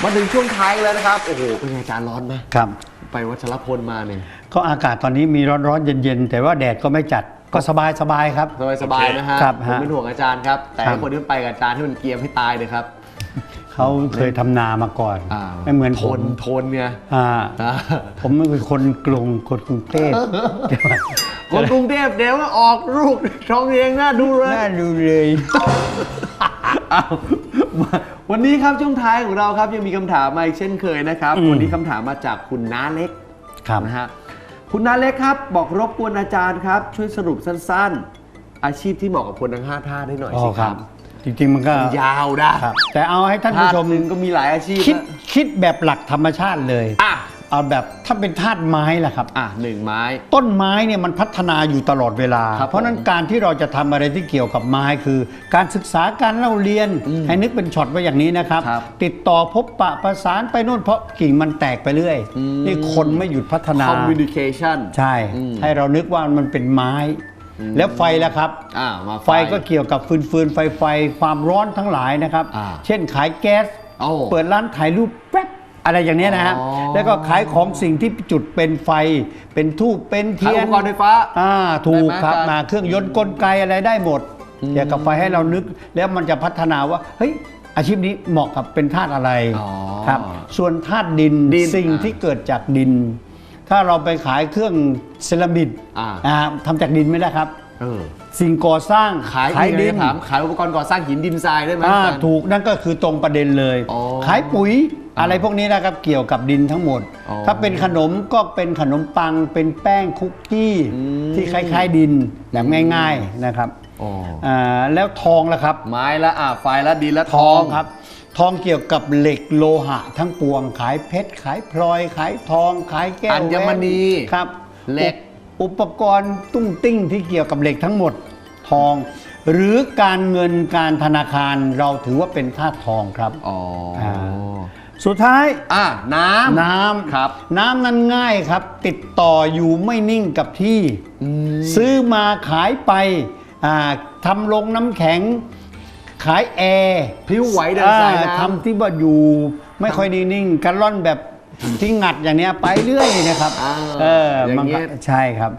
มาถึงช่วงท้ายแล้วนะครับโอ้โหเป็นไงอาจารย์ร้อนไหมครับไปวัชรพลมาเนี่ยก็อากาศตอนนี้มีร้อนๆเย็นๆแต่ว่าแดดก็ไม่จัดก็สบายครับสบายนะฮะครับผมเป็นห่วงอาจารย์ครับแต่คนที่ไปกับอาจารย์ที่มันเกรียมให้ตายเลยครับเขาเคยทำนามาก่อนไม่เหมือนทนไงผมไม่เป็นคนกรุงคนกรุงเทพคนกรุงเทพเดี๋ยวออกลูกช่องเองน่าดูเลยวันนี้ครับช่วงท้ายของเราครับยังมีคำถามมาอีกเช่นเคยนะครับวันนี้คำถามมาจากคุณน้าเล็กนะฮะคุณน้าเล็กครับบอกรบกวนอาจารย์ครับช่วยสรุปสั้นๆอาชีพที่เหมาะกับคนทั้ง5ท่าได้หน่อยสิครับจริงๆมันก็ยาวนะแต่เอาให้ท่านผู้ชมก็มีหลายอาชีพคิดแบบหลักธรรมชาติเลยเอาแบบถ้าเป็นธาตุไม้ล่ะครับ1ไม้ต้นไม้เนี่ยมันพัฒนาอยู่ตลอดเวลาเพราะนั้นการที่เราจะทำอะไรที่เกี่ยวกับไม้คือการศึกษาการเล่าเรียนให้นึกเป็นช็อตไว้อย่างนี้นะครับติดต่อพบปะประสานไปโน่นเพราะกิ่งมันแตกไปเรื่อยนี่คนไม่หยุดพัฒนา communication ใช่ให้เรานึกว่ามันเป็นไม้แล้วไฟล่ะครับไฟก็เกี่ยวกับฟืนไฟความร้อนทั้งหลายนะครับเช่นขายแก๊สเปิดร้านถ่ายรูปแป๊บอะไรอย่างนี้นะฮะแล้วก็ขายของสิ่งที่จุดเป็นไฟเป็นธูปเป็นเทียนอุปกรณ์ไฟฟ้าถูกครับมาเครื่องยนต์กลไกอะไรได้หมดเกี่ยวกับไฟให้เรานึกแล้วมันจะพัฒนาว่าเฮ้ยอาชีพนี้เหมาะกับเป็นธาตุอะไรครับส่วนธาตุดินสิ่งที่เกิดจากดินถ้าเราไปขายเครื่องเซรามิกทำจากดินไม่ได้ครับสิ่งก่อสร้างขายดินขายอุปกรณ์ก่อสร้างหินดินทรายได้ไหมถูกนั่นก็คือตรงประเด็นเลยขายปุ๋ยอะไรพวกนี้นะครับเกี่ยวกับดินทั้งหมดถ้าเป็นขนมก็เป็นขนมปังเป็นแป้งคุกกี้ที่คล้ายๆดินแบบง่ายๆนะครับแล้วทองล่ะครับไม้ละไฟละดินละทองครับทองเกี่ยวกับเหล็กโลหะทั้งปวงขายเพชรขายพลอยขายทองขายแก้วอัญมณีครับเหล็กอุปกรณ์ตุ้งติ้งที่เกี่ยวกับเหล็กทั้งหมดทองหรือการเงินการธนาคารเราถือว่าเป็นธาตุทองครับสุดท้ายน้ำครับน้ำนั้นง่ายครับติดต่ออยู่ไม่นิ่งกับที่ซื้อมาขายไปทำลงน้ำแข็งขายแอร์พลิ้วไหวเดินสายน้ำทำที่ว่าอยู่ไม่ค่อยนิ่งกันร่อนแบบที่งัดอย่างเนี้ยไปเรื่อยนะครับมันใช่ครับ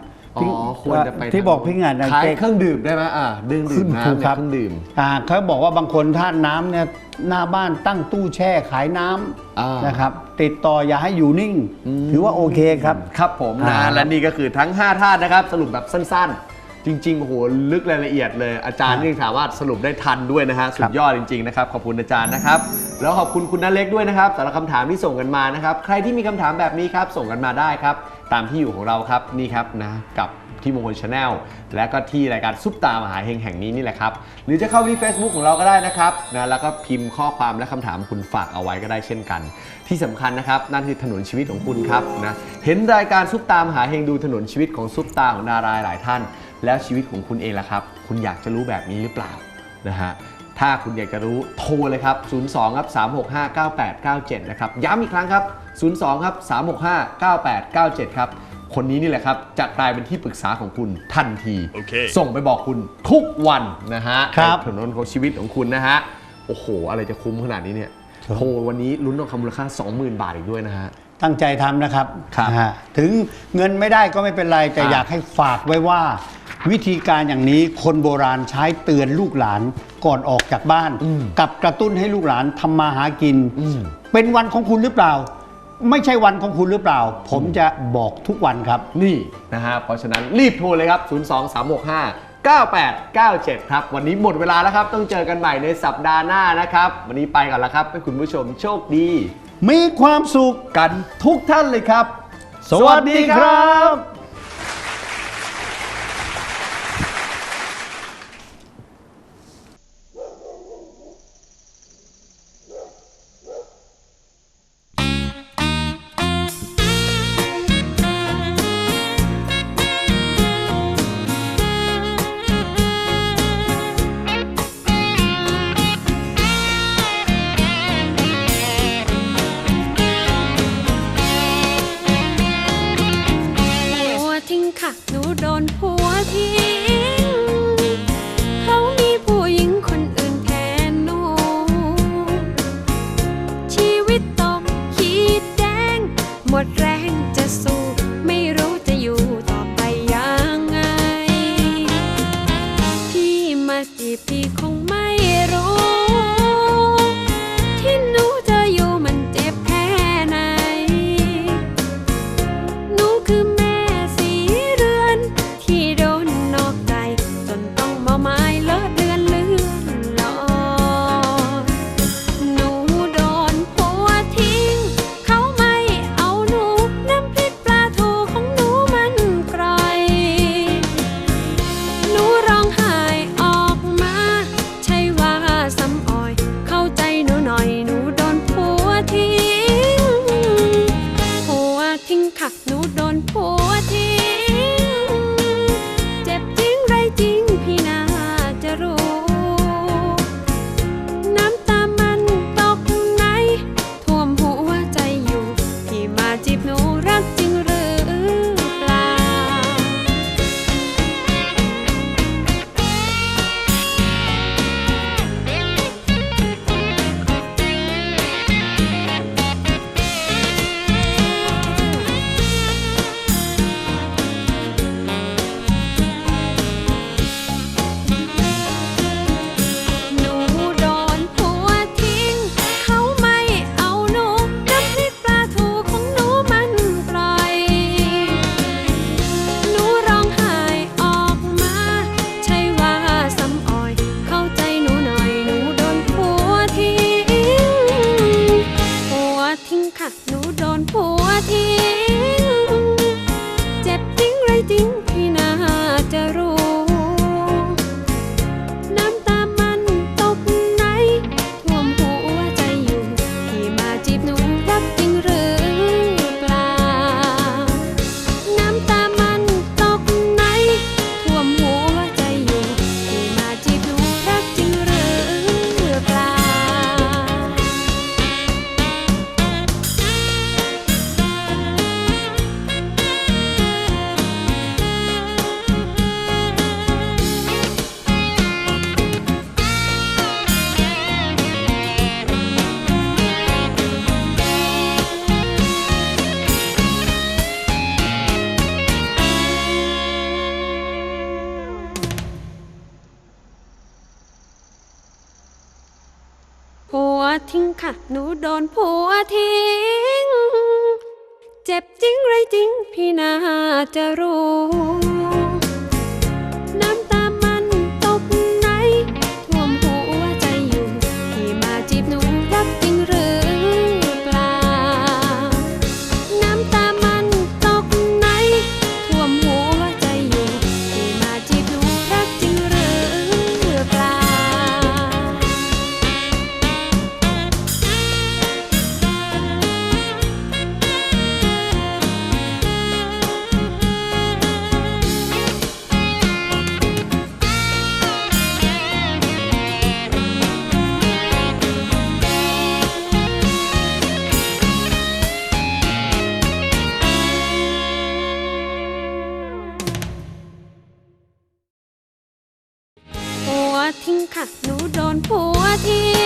ควรจะไปที่บอกพิงัดขายเครื่องดื่มได้ไหมดื่มน้ำเครื่องดื่มเขาบอกว่าบางคนธาตุน้ำเนี่ยหน้าบ้านตั้งตู้แช่ขายน้ำนะครับติดต่ออย่าให้อยู่นิ่งถือว่าโอเคครับครับผมและนี่ก็คือทั้ง5ธาตุนะครับสรุปแบบสั้นๆจริงๆโอ้โหลึกรายละเอียดเลยอาจารย์นี่สามารถสรุปได้ทันด้วยนะฮะสุดยอดจริงๆนะครับขอบคุณอาจารย์นะครับแล้วขอบคุณคุณน้าเล็กด้วยนะครับสำหรับคำถามที่ส่งกันมานะครับใครที่มีคำถามแบบนี้ครับส่งกันมาได้ครับตามที่อยู่ของเราครับนี่ครับนะกับที่มงคลชาแนลและก็ที่รายการซุปตามหาเฮงแห่งนี้นี่แหละครับหรือจะเข้าที่ Facebook ของเราก็ได้นะครับนะแล้วก็พิมพ์ข้อความและคำถามคุณฝากเอาไว้ก็ได้เช่นกันที่สำคัญนะครับนั่นคือถนนชีวิตของคุณครับนะเห็นรายการซุปตามหาเฮงดูถนนชีวิตของซุปตาของดาราหลายท่านแล้วชีวิตของคุณเองล่ะครับคุณอยากจะรู้แบบนี้หรือเปล่านะฮะถ้าคุณอยากจะรู้โทรเลยครับ02ครับ365 9897นะครับย้ำอีกครั้งครับ02ครับ365 9897ครับคนนี้นี่แหละครับจะกลายเป็นที่ปรึกษาของคุณทันที ส่งไปบอกคุณทุกวันนะฮะในถนนของชีวิตของคุณนะฮะโอ้โหอะไรจะคุ้มขนาดนี้เนี่ยโทรวันนี้ลุ้นทองคำมูลค่า 20,000 บาทอีกด้วยนะฮะตั้งใจทำนะครับถึงเงินไม่ได้ก็ไม่เป็นไรแต่อยากให้ฝากไว้ว่าวิธีการอย่างนี้คนโบราณใช้เตือนลูกหลานก่อนออกจากบ้านกับกระตุ้นให้ลูกหลานทำมาหากินเป็นวันของคุณหรือเปล่าไม่ใช่วันของคุณหรือเปล่าผมจะบอกทุกวันครับนี่นะฮะเพราะฉะนั้นรีบโทรเลยครับ02 365 9897ครับวันนี้หมดเวลาแล้วครับต้องเจอกันใหม่ในสัปดาห์หน้านะครับวันนี้ไปก่อนแล้วครับให้คุณผู้ชมโชคดีมีความสุขกันทุกท่านเลยครับสวัสดีครับหนูโดนผัวทิ้งเขามีผู้หญิงคนอื่นแทนหนูชีวิตต่อ ดแรงจะสู้ไม่รู้จะอยู่ต่อไปยังไงพี่มาจีบพี่คงไม่รู้ที่หนูจะอยู่มันเจ็บแค่ไหนหนูคือแม่สีเรือนที่โดนนอกใจจนต้องมาไม้เลอะเดือนเลื่อนลอยหนูโดนผัวทิ้งเขาไม่เอาหนูน้ำพริกปลาทูของหนูมันกร่อยหนูร้องไห้ออกมาใช่ว่าซ้ำอ้อยเข้าใจหนูหน่อยหนูโดนผัวทิ้งผัวทิ้งค่ะหนูโดนผัวทิ้งเจ็บจริงไรจริงพี่น่าจะรู้น้ำตามันตกไหนท่วมหัวใจอยู่พี่มาจีบหนูรักจริงหรือเปล่าหนูโดนผัวทิ้งเขาไม่เอาหนูน้ำพริกปลาทูของหนูมันกร่อยหนูร้องไห้ออกมาใช่ว่าซ้ำอ้อยเข้าใจหนูหน่อยหนูโดนผัวทิ้งผัวทิ้งค่ะหนูโดนผัวทิ้งเจ็บจริงไรจริงพี่น่าจะรู้น้ำตามันตกไหนท่วมหัวใจอยู่พี่มาจีบหนูรักจริงหรือเปล่าน้ำตามันตกไหนท่วมหัวใจอยู่พี่มาจีบหนูรักจริงหรือเปล่า ผัวทิ้งค่ะหนูโดนผัวทิ้งเจ็บจริงไรจริงพี่น่าจะรู้น้ำตามันตกไหนท่วมหัวใจอยู่พี่มาจีบหนูรักจริงหรือเปล่าน้ำตามันตกไหนท่วมหัวใจอยู่พี่มาจีบหนูรักจริงหรือเปล่า ผัวทิ้งค่ะหนูโดนผัวทิ้ง